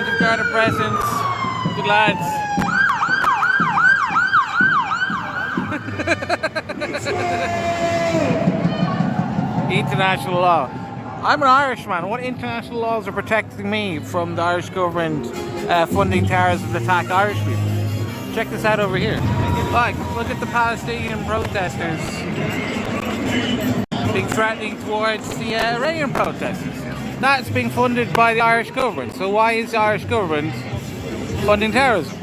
of garden presents. Good lads. International law. I'm an Irishman. What international laws are protecting me from the Irish government funding terrorists that attack Irish people? Check this out over here. Like, look at the Palestinian protesters being threatening towards the Iranian protesters. That's being funded by the Irish government. So why is the Irish government funding terrorism?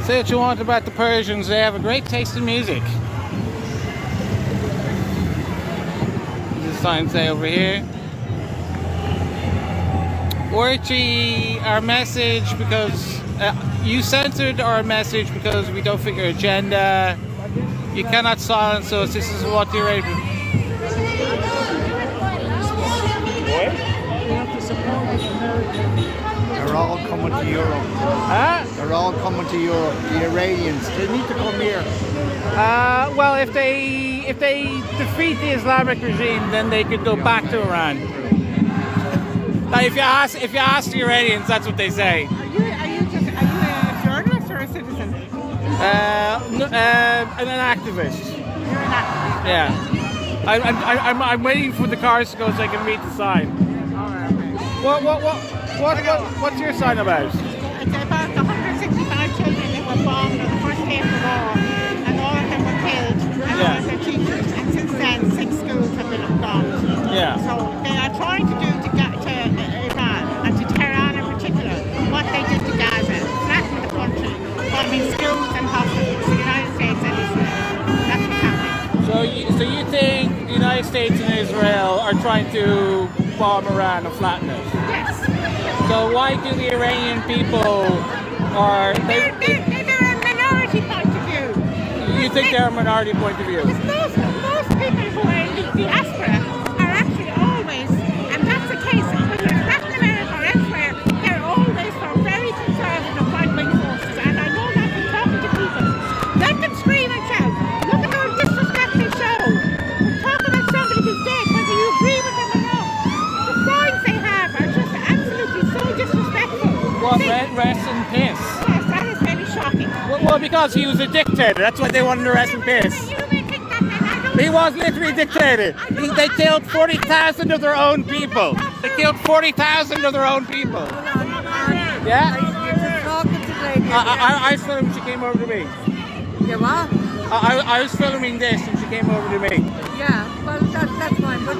Say what you want about the Persians, they have a great taste in music. There's a sign say over here. Orchi, our message because you censored our message because we don't fit your agenda. You cannot silence us. This is what you're able. They're all coming to Europe. Huh? They're all coming to Europe. The Iranians. They need to come here. Well, if they defeat the Islamic regime, then they could go back to Iran. If you ask the Iranians, that's what they say. Are you a journalist or a citizen? An activist. You're an activist. Yeah. I'm waiting for the cars to go so I can read the sign. What's your sign about? It's about the 165 children that were bombed on the first day of the war, and all of them were killed, and all of their teachers. And since then, 6 schools have been bombed. Yeah. So they are trying to do to Iran and to Tehran in particular what they did to Gaza, flatten the country, bombing schools and hospitals. The United States and Israel. That's what's happening. So you think the United States and Israel are trying to bomb Iran and flatten it? Yes. So why do the Iranian people They're a minority point of view. You think they're a minority point of view? Because most people who are in the diaspora are actually always, and that's the case, whether it's Latin America or elsewhere, they're always for very conservative right-wing forces, and I know that from talking to people. Let them scream and shout. Look at how disrespectful show. Talk about somebody who's dead, whether you agree with them or not. The signs they have are just absolutely so disrespectful. What, rest in piss? Yes, that is very shocking. Well, because he was a dictator. That's why they wanted to arrest in piss. You may think that, and I don't. He was literally a dictator. They killed 40,000 of their own people. They killed 40,000 of their own people. Yeah? I filmed, she came over to me. You what? I was filming this and she came over to me. Yeah, well that's fine, but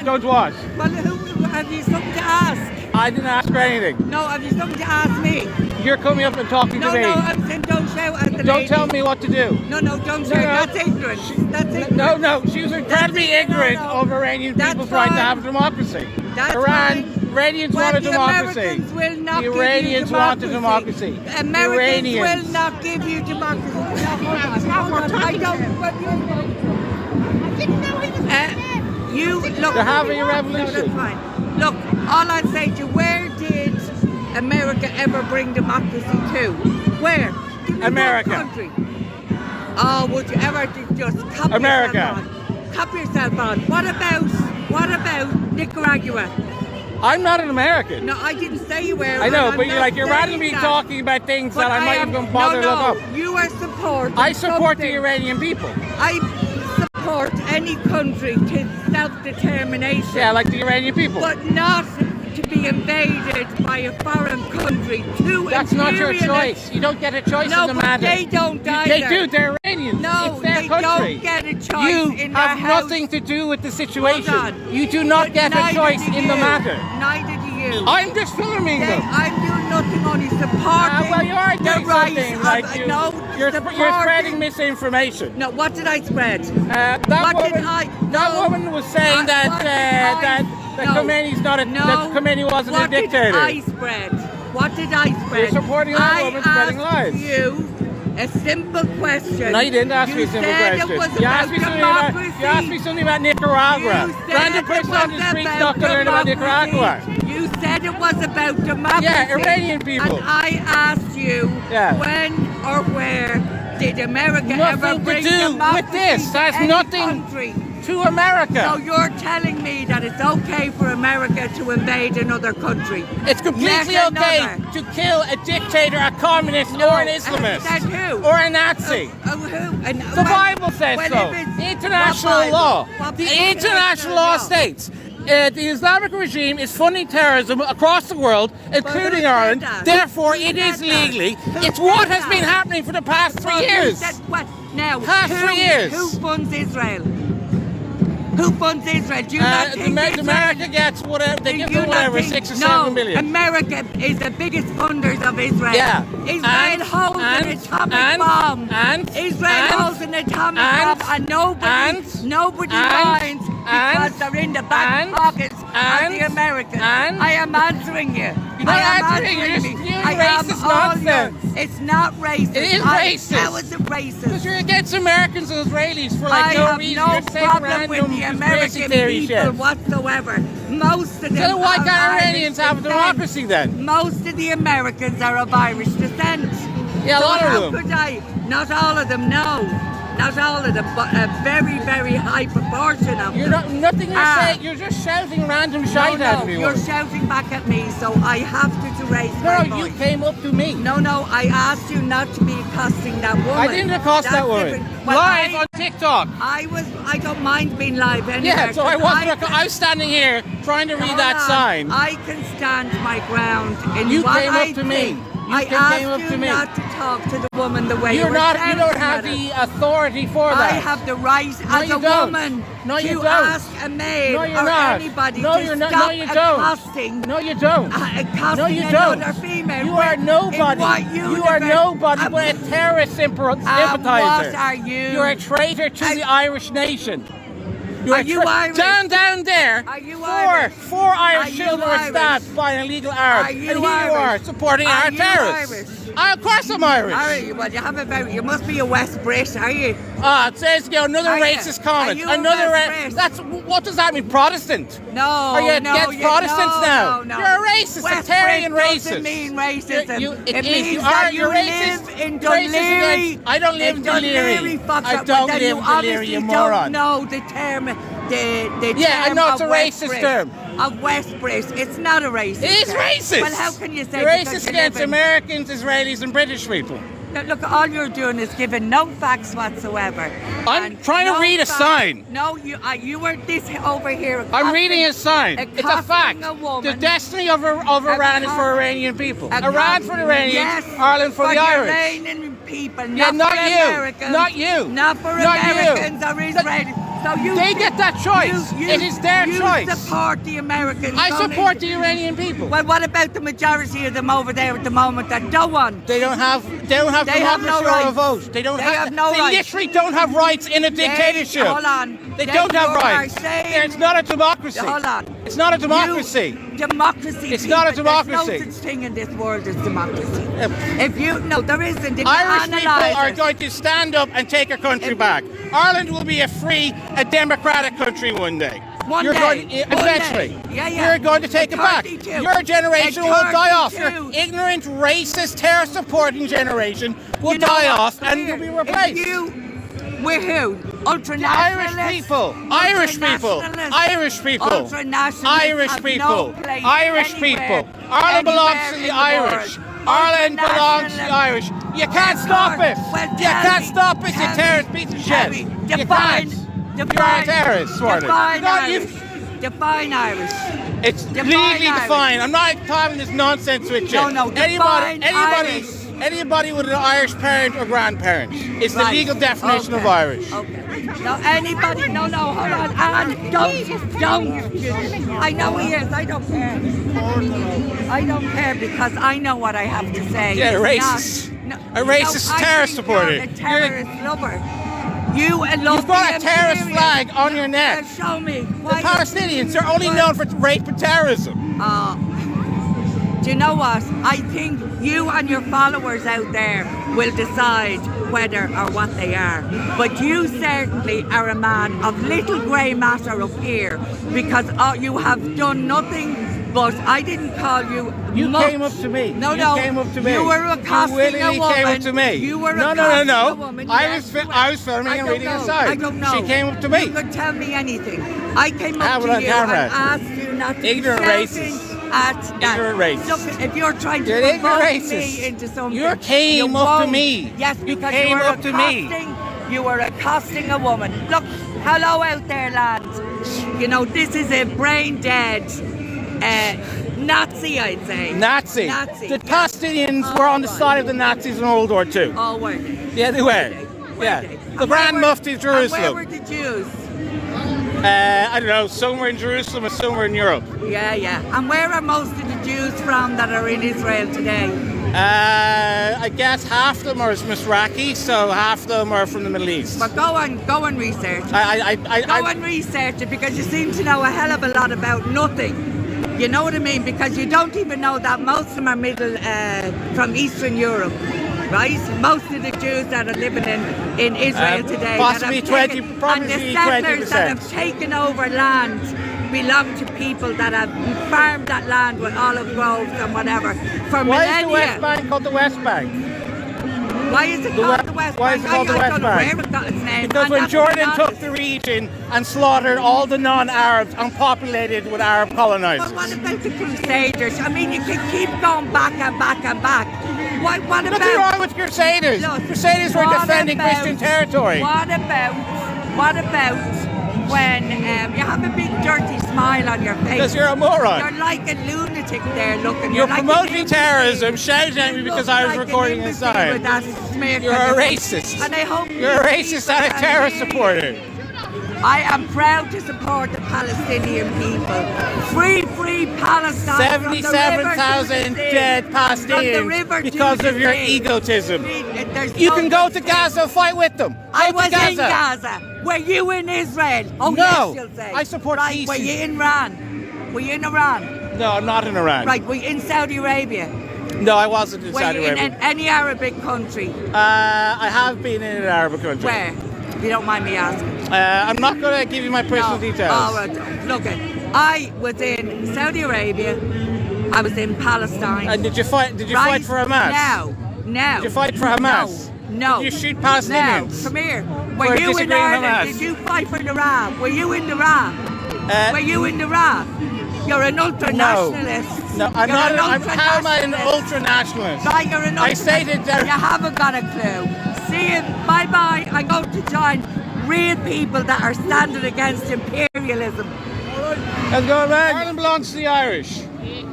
Don't watch. Well, who have you something to ask? I didn't ask her anything. No, have you something to ask me? You're coming up and talking to me. No, I'm saying don't shout at the Don't lady. tell me what to do. No, don't shout. That's ignorant. That's ignorant. No, she was incredibly ignorant of Iranian people's right to have a democracy. That's Iran, fine. Iranians want a democracy. Americans will not The give Iranians you want a democracy. Americans Iranians will not give you democracy. I didn't know he was dead. You look. They're having a No, revolution. that's fine. Look, all I'd say to you, where did America ever bring democracy to? Where? Give me America. one country. Oh, would you ever just copy America. yourself on? Copy yourself on. What about Nicaragua? I'm not an American. No, I didn't say you were. I know, and but I'm you're not you're saying randomly that. talking about things But that I might am- even bother to no, look up. you are supporting I support the something. Iranian people. I support any country to self-determination. Yeah, like the Iranian people. But not to be invaded by a foreign country. That's not your choice. You don't get a choice No, in the but matter. they don't either. They do. They're Iranians. No, it's their they country. don't get a choice You in their have house. nothing to do with the situation. Hold on. You do not But get a neither choice do in the you. matter. Neither do you. I'm just filming them. I'm doing nothing, only supporting Well, you are the doing rights something of, like you. no, You're supporting- spreading misinformation. No, what did I spread? That What did woman, I- that no. woman was saying that What did I- that no. Khomeini's not a that Khomeini wasn't a dictator. What did I spread? What did I spread? You're supporting that woman spreading lies. I asked you a simple question. No, you didn't ask me a simple said question. It was You asked me something about democracy. you asked me something about Nicaragua. You said Random it person was on the street's about not going to learn about democracy. Nicaragua. You said it was about democracy. Yeah, Iranian people. And I asked you when or where did America ever Nothing to bring do with democracy this. to That's any nothing. country? to America. So you're telling me that it's okay for America to invade another country? It's completely Yet okay another. to kill a dictator, a communist, or an Islamist. Said who? Or a Nazi. Who? And, The Bible says so. International law. The international law states the Islamic regime is funding terrorism across the world, including Ireland. that? Therefore, Who it said is that? legally. Who It's what said has been that? happening for the past 3 years. What? Now, Past 3 years. Who funds Israel? Who funds Israel? Do you not think America gets whatever they give them, whatever, 6 or 7 million. America is the biggest funders of Israel. Yeah. Israel holds an atomic bomb. Israel holds an atomic bomb, and nobody minds because they're in the back pockets of the Americans. I am answering you. You're not answering, you're just spewing racist nonsense. It's not racist. It is racist. How is it racist? Because you're against Americans and Israelis for like no reason. I You're have no saying problem with random the conspiracy American theory people shit. whatsoever. Most of them So why are can't Irish Iranians have a descent. democracy then? Most of the Americans are of Irish descent. Yeah, a lot of how them. could I? Not all of them, no. Not all of them, but a very, very high proportion of You're them. not, nothing you're saying, you're just shouting random shite at me. You're shouting back at me, so I have to raise my No, you voice. came up to me. No, I asked you not to be accosting that woman. I didn't accost That's that woman. different. Well, Live on TikTok. I don't mind being live anywhere. Yeah, so I 'cause wasn't. I was standing here trying to read Hold that on. sign. I can stand my ground in You what came I up to me. think. You I came asked up you to me. not to talk to the woman the way You're you were not. You shouting don't have at her. the authority for that. I have the right as you a don't. woman No, you to don't. ask a male No, you're or not. anybody No, to you're not. stop No, you don't. accosting. No, you don't. Accosting No, you don't. another female. You are nobody. In what You are universe? nobody but a terrorist sympathizer. What are you? You're a traitor to the Irish nation. Are you Irish? Down there. Are you Irish? Four Irish Are you children were Irish? stabbed by an illegal Arab. Are you and here you Irish? are supporting Are our you terrorists. Irish? Of course I'm Irish. Well, you have a very. You must be a West Brit, are you? It says another Are you? racist comment. Are you a Another West Brit? that's what does that mean? Protestant? No, Are you against Protestants now? No. You're a racist, West sectarian Brit racist. doesn't mean racism. It it is. means You that are. you You're racist. live in Racist Dunleary. against- I don't live in Dunleary. I don't live in Dunleary, you moron. Don't know the term. The Yeah, I term know it's of a West racist Brit, term. Of West Brit. It's not a racist. It is term. racist. Well, how can you say You're because racist you against live in- Americans, Israelis, and British people. Look, all you're doing is giving no facts whatsoever. I'm And trying to read a facts. sign. No, you were this over here. I'm reading a sign. It's a fact. a woman. The destiny of Iran is for Iranian people. Iran for the Iranians, Yes, Ireland for the Irish. Iranian people, Yeah, not for you. Americans. Not you. Not for Not you. Americans or Israelis. So you They get that choice. It is their choice. You support the Americans. I don't support you? the Iranian people. Well, what about the majority of them over there at the moment that don't want? They don't have They have democracy no or a rights. vote. They don't They have. have no they rights. literally don't have rights in a dictatorship. Hold on. They don't have rights. It's not a democracy. Hold on. It's not a democracy. Democracy. It's not a people, democracy. There's no such thing in this world as democracy. If you no, there isn't. If you Irish people analyse are it- going to stand up and take our country back. Ireland will be a free, a democratic country one day. One You're day. Going, eventually. One day. Yeah. You're going to take it back. 32. Your generation will die off. Your 32. ignorant, racist, terror-supporting generation will You know die what? off Come and here. you'll be replaced. We're who? Irish people, Irish people, Irish people, Ultranationalists Irish have people, no place Irish anywhere, people. Ireland belongs to anywhere the in the Irish. world. Ireland belongs to the Ultranationalism. Irish. You can't stop it. Well, You tell can't me, stop it, you tell terrorist me, piece of tell shit. me. You Define, can't. You're a terrorist, sort of. define No, Irish. Define Irish. It's Define legally Irish. defined. I'm not having this nonsense with you. No, define Irish. Anybody with an Irish parent or grandparent. It's the Right. legal definition of Okay. Irish. Okay. No, anybody, no, hold on. And don't. I know he is. I don't care. I don't care because I know what I have to say. Yeah, a It's racist. not- A racist I terrorist think supporter. You're a terrorist lover. You and You've got a terrorist flag on your neck. Show me. The Why Palestinians are only known for rape and terrorism. Do you know what? I think you and your followers out there will decide whether or what they are. But you certainly are a man of little grey matter up here because you have done nothing But I didn't call you. You much. came up to me. No, you no. came up to me. You were accosting willingly a woman. came up to me. You were no, accosting no. a woman. I Yes, was filming and reading know. aside. I don't know. She came up to me. You could tell me anything. I came Have up it to on you camera. and asked you not to Ignorant be shouting racist. at that. Ignorant racist. Look, if you're trying to You're an ignorant provoke racist. me into something, You came you up to won't. me. Yes, You because came you were up to me. accosting. You were accosting a woman. Look, hello out there, lads. You know, this is a brain dead Nazi, I'd say. Nazi. The Palestinians were on the side of the Nazis in World War II. Oh, were they? Yeah, they were. Yeah. The Grand Mufti of Jerusalem. And where were the Jews? I don't know, somewhere in Jerusalem or somewhere in Europe. Yeah. And where are most of the Jews from that are in Israel today? I guess half of them are Mizrahi, so half of them are from the Middle East. But go and research it. Go and research it, because you seem to know a hell of a lot about nothing. You know what I mean? Because you don't even know that most of them are from Eastern Europe, right? Most of the Jews that are living in Israel today, possibly that have 20, taken, probably and the settlers 20%. that have taken over land belong to people that have farmed that land with olive groves and whatever for Why is millennia. the West Bank called the West Bank? Why is it called the West Bank? Why is it called the West I don't know Bank? where it got its name. Because And when that's Jordan not took honest. the region and slaughtered all the non-Arabs and populated with Arab colonizers. But what about the Crusaders? I mean, you can keep going back and back and back. What Nothing about... wrong with Crusaders. Look, Crusaders were what defending about- Christian territory. What about when you have a big dirty smile on your face? Because you're a moron. You're like a lunatic there looking. You're like an promoting imbecile. terrorism, shouting at me You because look I was like an recording imbecile inside. with that smear You're on a your face. racist. And I hope You're a racist and a people terrorist can hear supporter. you. I am proud to support the Palestinian people. Free Palestine. from the river to the 77,000 sea. dead From the Palestinians river to because the of your sea. egotism. There's You no can go such to thing. Gaza and fight with them. I Go was to Gaza. in Gaza. Were you in Israel? Oh, No, yes, you'll say. I support right, peace. Were you in Iran? Were you in Iran? No, I'm not in Iran. Right, were you in Saudi Arabia? No, I wasn't in Were Saudi you in Arabia. any Arabic country? I have been in an Arab country. Where? If you don't mind me asking. I'm not going to give you my personal No. details. Oh, right. Look, I was in Saudi Arabia. I was in Palestine. And did you fight? Did you right fight for Hamas? No. Did you fight for Hamas? No. Did you shoot Palestinians? No. Come here. For Were you in disagreeing with Ireland? Hamas? Did you fight for Iran? Were you in Iran? Were you in Iran? You're an ultra-nationalist. No, I'm You're not. an How am I an ultra-nationalist. ultra-nationalist? Right, you're an I stated that. You haven't got a clue. See you. Bye-bye. I'm going to join real people that are standing against imperialism. Let's go back. Ireland belongs to the Irish.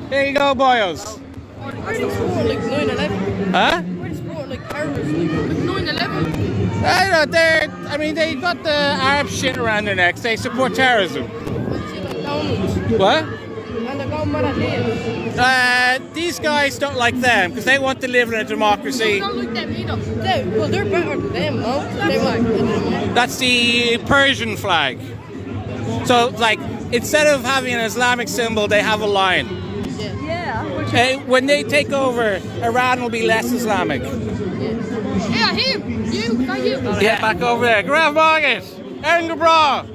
Here you go, boys. Where do you support like 9/11? Huh? Where do you support like terrorism? Like 9/11? I don't know. I mean, they got the Arab shit around their necks. They support terrorism. Let's see like Donald. What? And they're going mad at them. These guys don't like them because they want to live in a democracy. They don't like them either. Well, they're better than them, no? They like. That's the Persian flag. So, like, instead of having an Islamic symbol, they have a lion. When they take over, Iran will be less Islamic. Yeah, him. You, not you. Yeah, back over there. Graf Margit! Engebra!